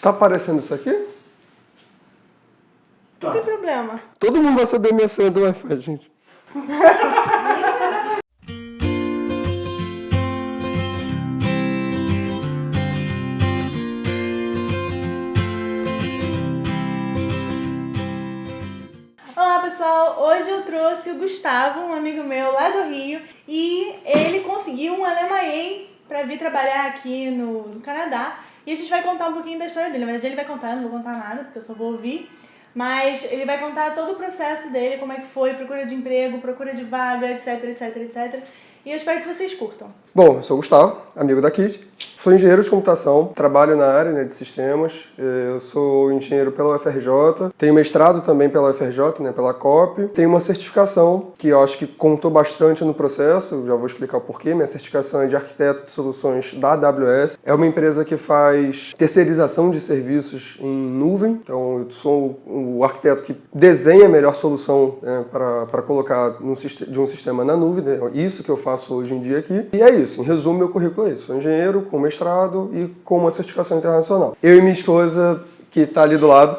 Tá aparecendo isso aqui? Não tem problema. Todo mundo vai saber minha senha do Wi-Fi, gente. Olá pessoal, hoje eu trouxe o Gustavo, um amigo meu lá do Rio, e ele conseguiu um LMIA para vir trabalhar aqui no Canadá. E a gente vai contar um pouquinho da história dele. Na verdade ele vai contar, eu não vou contar nada, porque eu só vou ouvir. Mas ele vai contar todo o processo dele, como é que foi, procura de emprego, procura de vaga, etc, etc, etc. E eu espero que vocês curtam. Bom, eu sou o Gustavo, amigo da Kit. Sou engenheiro de computação, trabalho na área de sistemas. Eu sou engenheiro pela UFRJ, tenho mestrado também pela UFRJ, pela COP. Tenho uma certificação que eu acho que contou bastante no processo, já vou explicar o porquê. Minha certificação é de arquiteto de soluções da AWS. É uma empresa que faz terceirização de serviços em nuvem. Então, eu sou o arquiteto que desenha a melhor solução para colocar de um sistema na nuvem. É isso que eu faço hoje em dia aqui. E é isso. Em resumo, meu currículo é isso. Sou engenheiro com mestrado e com uma certificação internacional. Eu e minha esposa, que está ali do lado,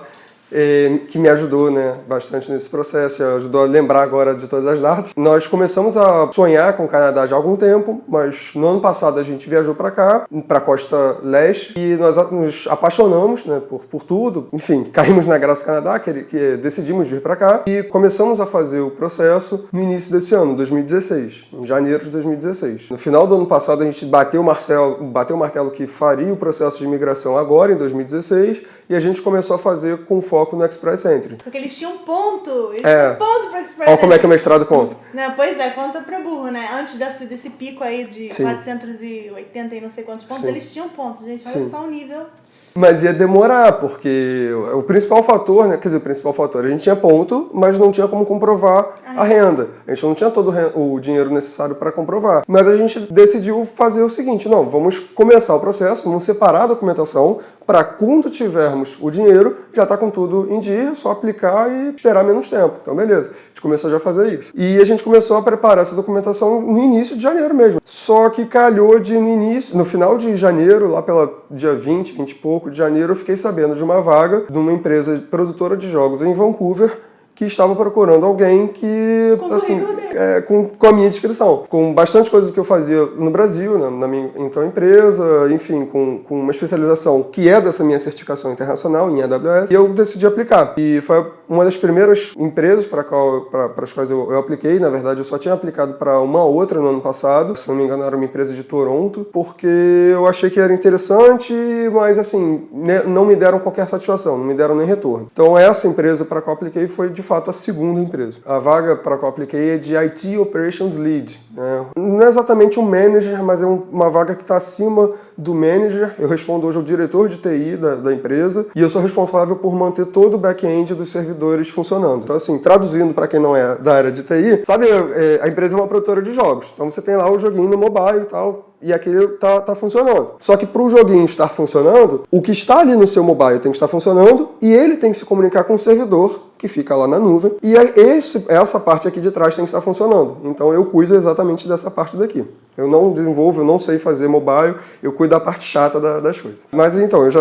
que me ajudou bastante nesse processo, ajudou a lembrar agora de todas as datas. Nós começamos a sonhar com o Canadá já há algum tempo, mas no ano passado a gente viajou para cá, para a costa leste, e nós nos apaixonamos por tudo. Enfim, caímos na graça do Canadá, que decidimos vir para cá, e começamos a fazer o processo no início desse ano, 2016, em janeiro de 2016. No final do ano passado a gente bateu o martelo que faria o processo de imigração agora, em 2016, e a gente começou a fazer com foco no Express Entry. Porque eles tinham ponto, tinham ponto pro Express Entry. Olha como é que o mestrado conta. Não, pois é, conta pra burro, né? Antes desse pico aí de 480 e não sei quantos pontos, eles tinham ponto, gente. Olha só o nível. Mas ia demorar, porque o principal fator, a gente tinha ponto, mas não tinha como comprovar a renda. A gente não tinha todo o dinheiro necessário para comprovar. Mas a gente decidiu fazer o seguinte, não, vamos começar o processo, vamos separar a documentação, para quando tivermos o dinheiro, já está com tudo em dia, só aplicar e esperar menos tempo. Então, beleza. A gente começou já a fazer isso. E a gente começou a preparar essa documentação no início de janeiro mesmo. Só que calhou no final de janeiro, lá pela dia 20 e pouco de janeiro, eu fiquei sabendo de uma vaga de uma empresa produtora de jogos em Vancouver, que estava procurando alguém que, com a minha descrição, com bastante coisa que eu fazia no Brasil, na minha então empresa, enfim, com uma especialização que é dessa minha certificação internacional em AWS, e eu decidi aplicar. E foi uma das primeiras empresas para as quais eu apliquei. Na verdade, eu só tinha aplicado para uma outra no ano passado, se não me engano era uma empresa de Toronto, porque eu achei que era interessante, mas assim, não me deram qualquer satisfação, não me deram nem retorno. Então essa empresa para a qual eu apliquei foi de fato a segunda empresa. A vaga para a qual eu apliquei é de IT Operations Lead. Não é exatamente um manager, mas é uma vaga que está acima do manager. Eu respondo hoje ao diretor de TI da empresa e eu sou responsável por manter todo o back-end dos servidores funcionando. Então assim, traduzindo para quem não é da área de TI, sabe, a empresa é uma produtora de jogos. Então você tem lá o joguinho no mobile e tal, e aquele tá funcionando. Só que para o joguinho estar funcionando, o que está ali no seu mobile tem que estar funcionando e ele tem que se comunicar com o servidor que fica lá na nuvem, e essa parte aqui de trás tem que estar funcionando. Então eu cuido exatamente dessa parte daqui. Eu não desenvolvo, eu não sei fazer mobile, eu cuido da parte chata das coisas. Mas então, eu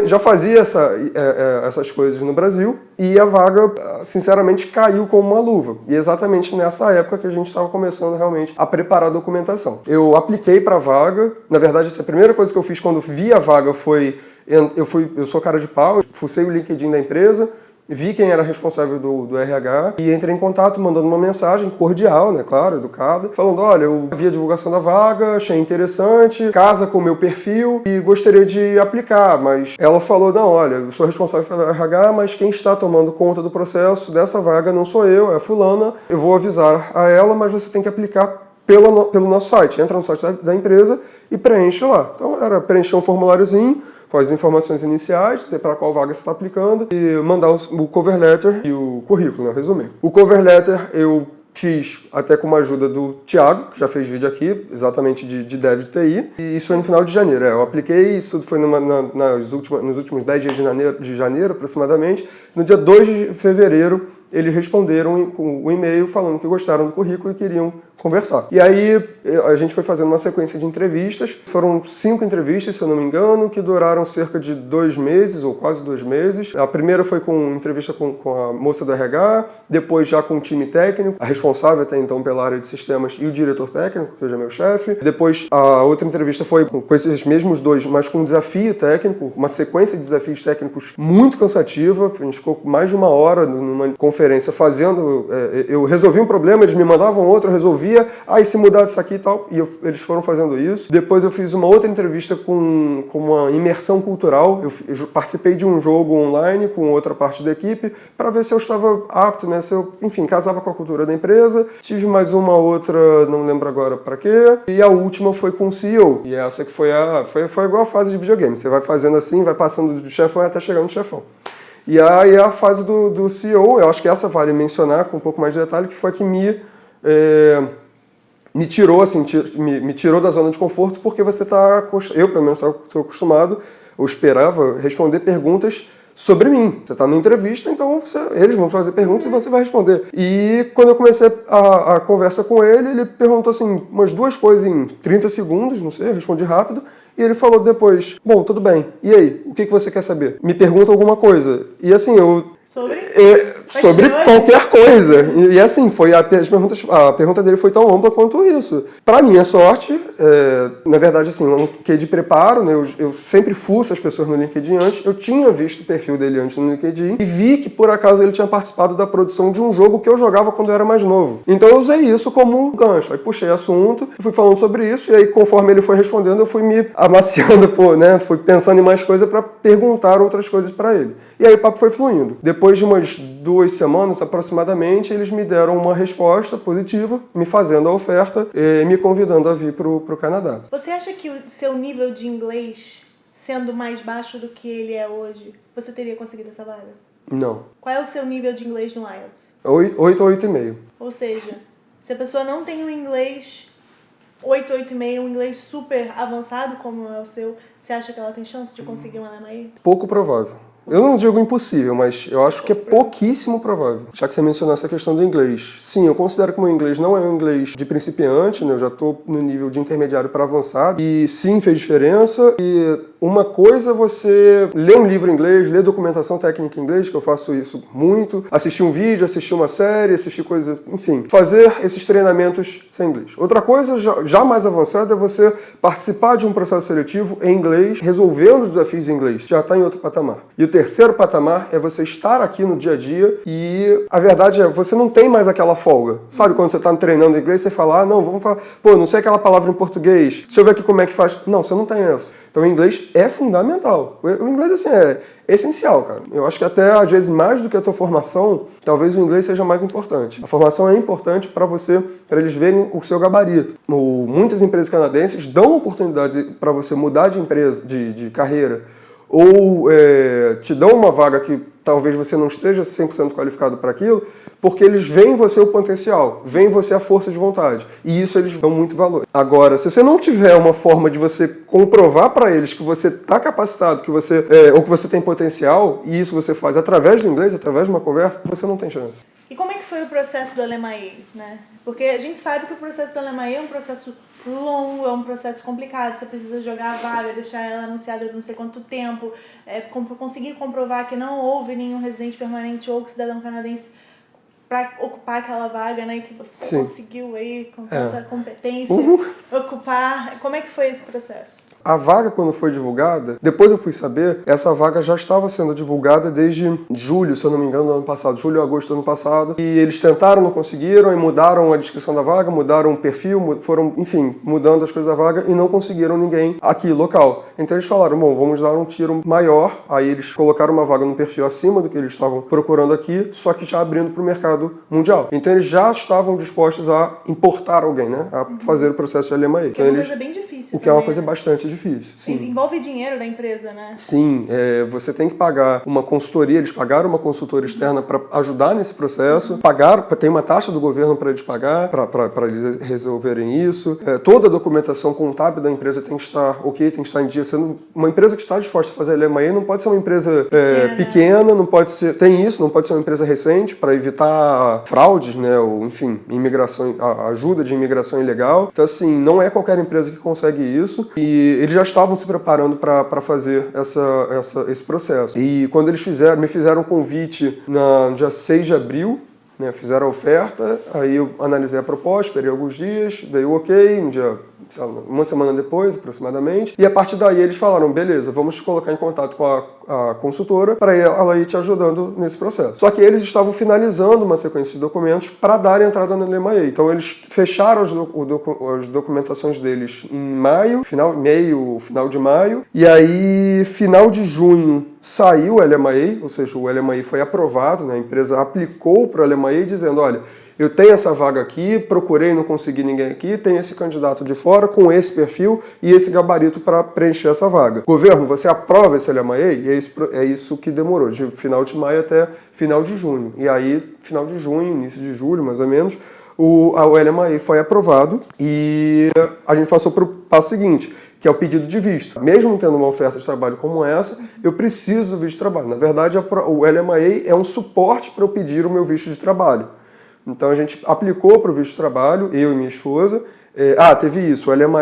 já fazia essas coisas no Brasil, e a vaga, sinceramente, caiu como uma luva. E exatamente nessa época que a gente estava começando realmente a preparar a documentação. Eu apliquei para a vaga, na verdade, essa primeira coisa que eu fiz quando vi a vaga foi, eu sou cara de pau, fucei o LinkedIn da empresa, vi quem era responsável do RH e entrei em contato mandando uma mensagem cordial, claro, educada, falando, olha, eu vi a divulgação da vaga, achei interessante, casa com o meu perfil e gostaria de aplicar, mas ela falou, não, olha, eu sou responsável pelo RH, mas quem está tomando conta do processo dessa vaga não sou eu, é a fulana, eu vou avisar a ela, mas você tem que aplicar pelo nosso site, entra no site da empresa e preenche lá. Então era preencher um formuláriozinho, com as informações iniciais, dizer para qual vaga você está aplicando e mandar o cover letter e o currículo, resumir. O cover letter eu fiz até com uma ajuda do Thiago, que já fez vídeo aqui, exatamente de Dev de TI, e isso foi no final de janeiro. Eu apliquei, isso tudo foi nos últimos 10 dias de janeiro aproximadamente. No dia 2 de fevereiro eles responderam o e-mail falando que gostaram do currículo e queriam conversar. E aí a gente foi fazendo uma sequência de entrevistas. Foram 5 entrevistas, se eu não me engano, que duraram cerca de 2 meses, ou quase 2 meses. A primeira foi com entrevista com a moça do RH, depois já com o time técnico, a responsável até então pela área de sistemas e o diretor técnico, que hoje é meu chefe. Depois a outra entrevista foi com esses mesmos 2, mas com um desafio técnico, uma sequência de desafios técnicos muito cansativa. A gente ficou mais de 1 hora numa conferência fazendo... eu resolvi um problema, eles me mandavam outro, eu resolvia. E se mudar disso aqui e tal, e eles foram fazendo isso. Depois eu fiz uma outra entrevista com uma imersão cultural. Eu participei de um jogo online com outra parte da equipe para ver se eu estava apto, né? Se eu, enfim, casava com a cultura da empresa. Tive mais uma outra, não lembro agora para quê. E a última foi com o CEO. E essa que foi igual a fase de videogame. Você vai fazendo assim, vai passando do chefão até chegar no chefão. E aí a fase do CEO, eu acho que essa vale mencionar com um pouco mais de detalhe, que foi que me tirou, assim, me tirou da zona de conforto, porque você eu pelo menos estou acostumado, eu esperava responder perguntas sobre mim. Você está na entrevista, então eles vão fazer perguntas e você vai responder. E quando eu comecei a conversa com ele perguntou assim, umas 2 coisas em 30 segundos, não sei, eu respondi rápido, e ele falou depois, bom, tudo bem, e aí, o que você quer saber? Me pergunta alguma coisa. E assim, sobre qualquer coisa. E assim, a pergunta dele foi tão ampla quanto isso. Para minha sorte, na verdade, assim, um quê de preparo, né? Eu sempre fuço as pessoas no LinkedIn antes. Eu tinha visto o perfil dele antes no LinkedIn e vi que, por acaso, ele tinha participado da produção de um jogo que eu jogava quando eu era mais novo. Então eu usei isso como gancho. Aí puxei assunto, fui falando sobre isso, e aí, conforme ele foi respondendo, eu fui me amaciando, né? Fui pensando em mais coisas para perguntar outras coisas para ele. E aí o papo foi fluindo. Depois de umas 2 semanas, aproximadamente, eles me deram uma resposta positiva, me fazendo a oferta e me convidando a vir para o Canadá. Você acha que o seu nível de inglês, sendo mais baixo do que ele é hoje, você teria conseguido essa vaga? Não. Qual é o seu nível de inglês no IELTS? 8 ou 8,5. Ou seja, se a pessoa não tem um inglês 8, 8,5, um inglês super avançado como é o seu, você acha que ela tem chance de conseguir uma LMAE? Pouco provável. Eu não digo impossível, mas eu acho que é pouquíssimo provável. Já que você mencionou essa questão do inglês. Sim, eu considero que o meu inglês não é um inglês de principiante, né? Eu já estou no nível de intermediário para avançado. E sim, fez diferença. E uma coisa é você ler um livro em inglês, ler documentação técnica em inglês, que eu faço isso muito. Assistir um vídeo, assistir uma série, assistir coisas... Enfim, fazer esses treinamentos sem inglês. Outra coisa, já mais avançada, é você participar de um processo seletivo em inglês, resolvendo desafios em inglês. Já está em outro patamar. E o terceiro patamar é você estar aqui no dia a dia e a verdade é, você não tem mais aquela folga. Sabe quando você está treinando inglês, você fala, não, vamos falar, não sei aquela palavra em português, deixa eu ver aqui como é que faz. Não, você não tem essa. Então o inglês é fundamental. O inglês, assim, é essencial, cara. Eu acho que até, às vezes, mais do que a tua formação, talvez o inglês seja mais importante. A formação é importante para eles verem o seu gabarito. Muitas empresas canadenses dão oportunidade para você mudar de empresa, de carreira, ou te dão uma vaga que talvez você não esteja 100% qualificado para aquilo, porque eles veem em você o potencial, veem em você a força de vontade. E isso eles dão muito valor. Agora, se você não tiver uma forma de você comprovar para eles que você está capacitado, ou que você tem potencial, e isso você faz através do inglês, através de uma conversa, você não tem chance. E como é que foi o processo do LMAE, né? Porque a gente sabe que o processo do LMAE é um processo longo, é um processo complicado, você precisa jogar a vaga, deixar ela anunciada não sei quanto tempo, conseguir comprovar que não houve nenhum residente permanente ou cidadão canadense para ocupar aquela vaga, né, que você Sim. conseguiu aí com tanta competência ocupar. Como é que foi esse processo? A vaga, quando foi divulgada, depois eu fui saber, essa vaga já estava sendo divulgada desde julho, se eu não me engano, do ano passado, julho ou agosto do ano passado, e eles tentaram, não conseguiram, e mudaram a descrição da vaga, mudaram o perfil, foram, enfim, mudando as coisas da vaga e não conseguiram ninguém aqui, local. Então eles falaram, bom, vamos dar um tiro maior, aí eles colocaram uma vaga no perfil acima do que eles estavam procurando aqui, só que já abrindo para o mercado mundial. Então eles já estavam dispostos a importar alguém, né, a fazer o processo de LMAE. Que é uma coisa bem difícil. difícil. O que é uma também, coisa né? bastante difícil, sim. Envolve dinheiro da empresa, né? Sim, você tem que pagar uma consultoria, eles pagaram uma consultora externa para ajudar nesse processo, pagaram, tem uma taxa do governo para eles pagar, para eles resolverem isso. Toda a documentação contábil da empresa tem que estar ok, tem que estar em dia. Sendo uma empresa que está disposta a fazer LMA não pode ser uma empresa pequena, não pode ser, tem isso, não pode ser uma empresa recente para evitar fraudes, né, ou enfim, imigração, ajuda de imigração ilegal. Então assim, não é qualquer empresa que consegue isso e eles já estavam se preparando para fazer esse processo. E quando eles me fizeram um convite no dia 6 de abril, né, fizeram a oferta, aí eu analisei a proposta, esperei alguns dias, dei o ok, uma semana depois, aproximadamente, e a partir daí eles falaram, beleza, vamos te colocar em contato com a consultora para ela ir te ajudando nesse processo. Só que eles estavam finalizando uma sequência de documentos para dar entrada no LMA. Então eles fecharam as documentações deles em maio, final de maio, e aí final de junho saiu o LMA, ou seja, o LMA foi aprovado, né? A empresa aplicou para o LMA dizendo, olha, eu tenho essa vaga aqui, procurei, não consegui ninguém aqui, tem esse candidato de fora com esse perfil e esse gabarito para preencher essa vaga. Governo, você aprova esse LMA? E é isso que demorou, de final de maio até final de junho. E aí, final de junho, início de julho, mais ou menos, o LMA foi aprovado e a gente passou para o passo seguinte, que é o pedido de visto. Mesmo tendo uma oferta de trabalho como essa, eu preciso do visto de trabalho. Na verdade, o LMA é um suporte para eu pedir o meu visto de trabalho. Então a gente aplicou para o visto de trabalho, eu e minha esposa. Teve isso, o LMA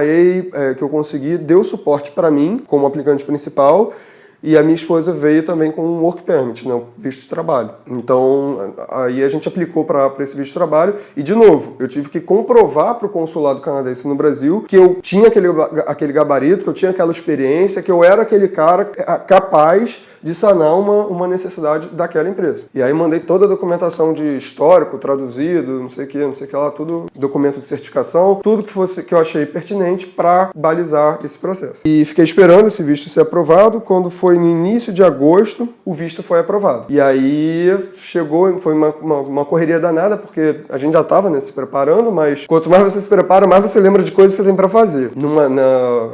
que eu consegui deu suporte para mim como aplicante principal e a minha esposa veio também com um work permit, né, um visto de trabalho. Então aí a gente aplicou para esse visto de trabalho e, de novo, eu tive que comprovar para o consulado canadense no Brasil que eu tinha aquele gabarito, que eu tinha aquela experiência, que eu era aquele cara capaz de sanar uma necessidade daquela empresa. E aí mandei toda a documentação de histórico, traduzido, não sei o que lá, tudo, documento de certificação, tudo que eu achei pertinente para balizar esse processo. E fiquei esperando esse visto ser aprovado. Quando foi no início de agosto, o visto foi aprovado. E aí chegou, foi uma correria danada, porque a gente já estava se preparando, mas quanto mais você se prepara, mais você lembra de coisas que você tem para fazer.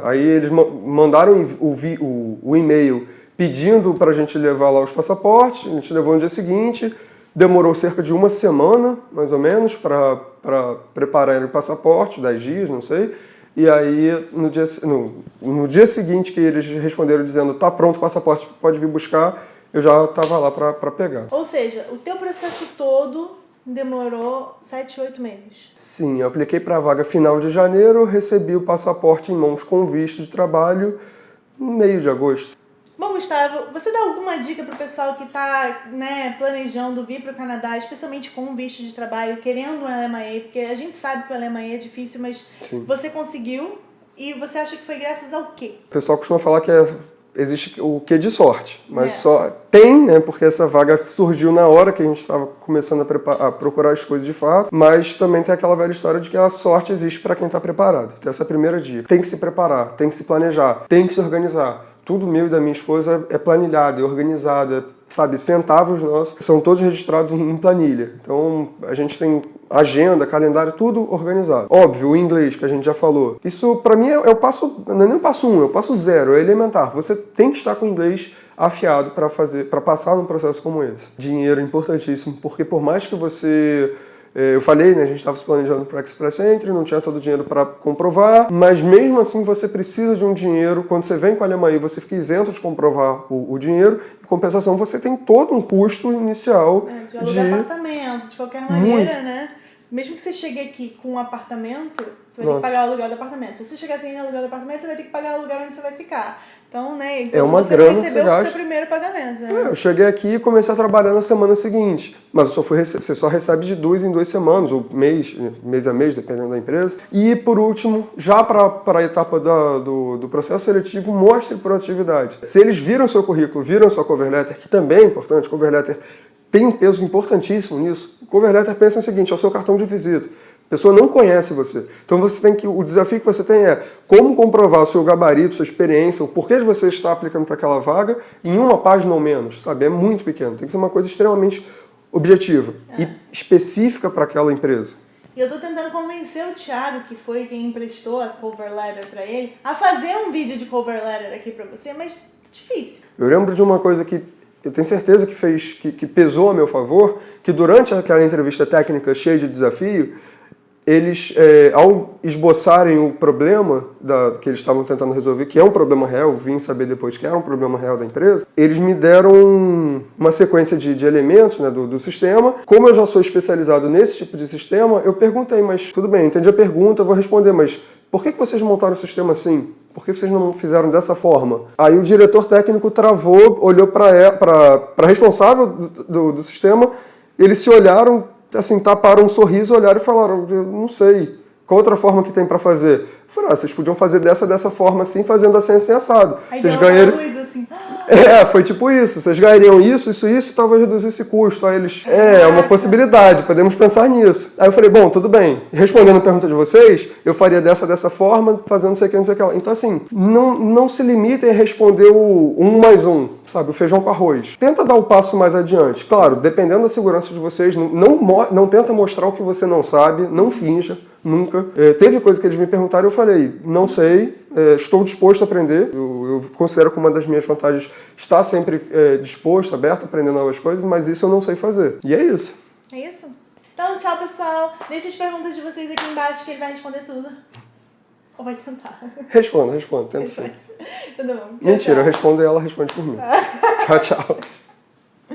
Aí eles mandaram o e-mail pedindo para a gente levar lá os passaportes, a gente levou no dia seguinte, demorou cerca de uma semana, mais ou menos, para preparar o passaporte, 10 dias, não sei, e aí no dia seguinte que eles responderam dizendo tá pronto o passaporte, pode vir buscar, eu já estava lá para pegar. Ou seja, o teu processo todo demorou 7, 8 meses. Sim, eu apliquei para a vaga final de janeiro, recebi o passaporte em mãos com visto de trabalho no meio de agosto. Bom, Gustavo, você dá alguma dica para o pessoal que está planejando vir para o Canadá, especialmente com um visto de trabalho, querendo um LMA? Porque a gente sabe que o LMA é difícil, mas sim, você conseguiu e você acha que foi graças ao quê? O pessoal costuma falar que existe o quê de sorte, mas só tem, né? Porque essa vaga surgiu na hora que a gente estava começando a procurar as coisas de fato, mas também tem aquela velha história de que a sorte existe para quem está preparado. Então essa é a primeira dica. Tem que se preparar, tem que se planejar, tem que se organizar. Tudo meu e da minha esposa é planilhado, é organizado, sabe? Centavos nossos são todos registrados em planilha. Então a gente tem agenda, calendário, tudo organizado. Óbvio, o inglês que a gente já falou. Isso para mim é o passo, não é nem o passo 1, é o passo 0, é elementar. Você tem que estar com o inglês afiado para passar num processo como esse. Dinheiro é importantíssimo, porque por mais que você... Eu falei, né, a gente estava se planejando para a Express Entry, não tinha todo o dinheiro para comprovar, mas mesmo assim você precisa de um dinheiro. Quando você vem com a LMA, você fica isento de comprovar o dinheiro. Em compensação, você tem todo um custo inicial de alugar apartamento, de qualquer maneira, né? Mesmo que você chegue aqui com um apartamento, você vai ter que pagar o aluguel do apartamento. Se você chegar sem aluguel do apartamento, você vai ter que pagar o aluguel onde você vai ficar. Então, né? Então, é uma você grana recebeu que você o seu primeiro pagamento, né? Eu cheguei aqui e comecei a trabalhar na semana seguinte. Mas você só recebe de 2 em 2 semanas, ou mês a mês, dependendo da empresa. E, por último, já para a etapa do processo seletivo, mostre proatividade. Se eles viram seu currículo, viram sua cover letter, que também é importante, cover letter tem um peso importantíssimo nisso. O cover letter pensa o seguinte, é o seu cartão de visita. A pessoa não conhece você. Então o desafio que você tem é como comprovar o seu gabarito, sua experiência, o porquê de você estar aplicando para aquela vaga em uma página ou menos, sabe? É muito pequeno. Tem que ser uma coisa extremamente objetiva e específica para aquela empresa. E eu tô tentando convencer o Thiago, que foi quem emprestou a cover letter pra ele, a fazer um vídeo de cover letter aqui pra você, mas é difícil. Eu lembro de uma coisa que eu tenho certeza que pesou a meu favor, que durante aquela entrevista técnica cheia de desafio, eles, ao esboçarem o problema que eles estavam tentando resolver, que é um problema real, eu vim saber depois que era um problema real da empresa, eles me deram uma sequência de elementos, né, do sistema. Como eu já sou especializado nesse tipo de sistema, eu perguntei, mas tudo bem, entendi a pergunta, eu vou responder, mas por que vocês montaram o sistema assim? Por que vocês não fizeram dessa forma? Aí o diretor técnico travou, olhou para a responsável do sistema, eles se olharam, assim, taparam um sorriso, olharam e falaram, eu não sei, qual outra forma que tem para fazer? Eu falei, vocês podiam fazer dessa forma assim, fazendo assim, assim, assado. Aí vocês deu ganhariam... uma luz assim. Foi tipo isso, vocês ganhariam isso, e talvez reduzisse custo. Aí eles, é uma possibilidade, podemos pensar nisso. Aí eu falei, bom, tudo bem. Respondendo a pergunta de vocês, eu faria dessa forma, fazendo não sei o que, não sei o que lá. Então assim, não se limitem a responder o 1 mais 1, sabe, o feijão com arroz. Tenta dar o passo mais adiante. Claro, dependendo da segurança de vocês, não tenta mostrar o que você não sabe, não finja. Nunca. Teve coisa que eles me perguntaram e eu falei, não sei, estou disposto a aprender. Eu considero que uma das minhas vantagens estar sempre disposto, aberto a aprender novas coisas, mas isso eu não sei fazer. E é isso. É isso? Então, tchau, pessoal. Deixa as perguntas de vocês aqui embaixo que ele vai responder tudo. Ou vai tentar. Responda, tenta sim. Tudo bom. Tchau, Mentira, tchau. eu respondo e ela responde por mim. Tchau, tchau.